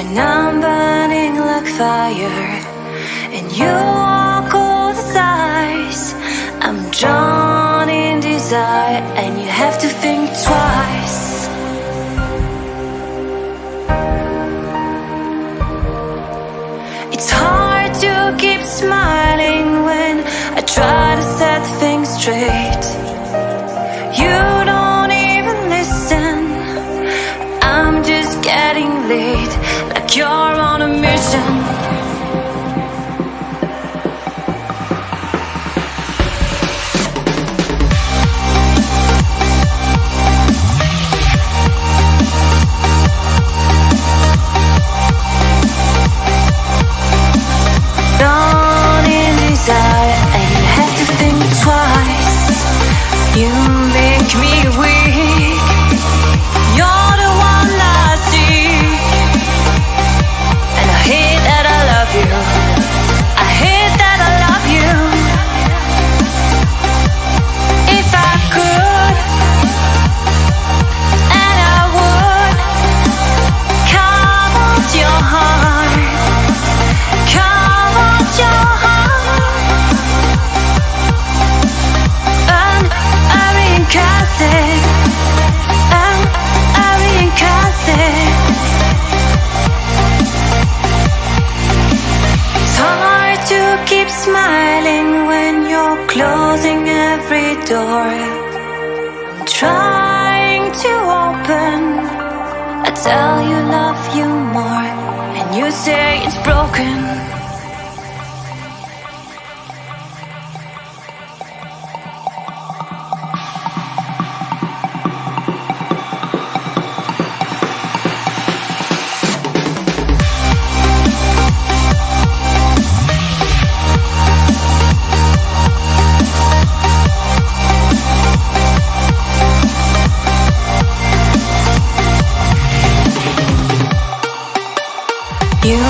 when I'm burning like fire and you walk all the sides. I'm drawn in desire and you have to think twice. It's hard to keep smiling when I try to set things straight. You don't even listen. I'm just getting late, like you're on a mission. Drawn in desire and you have to think twice. You make me weak. You're the one I see, and I hate that I love you. I hate that I love you. If I could, and I would, carve out your heart, carve out your heart, and I reincarnate it. It's hard to keep smiling when you're closing every door. I'm trying to open. I tell you love you more, and you say it's broken. You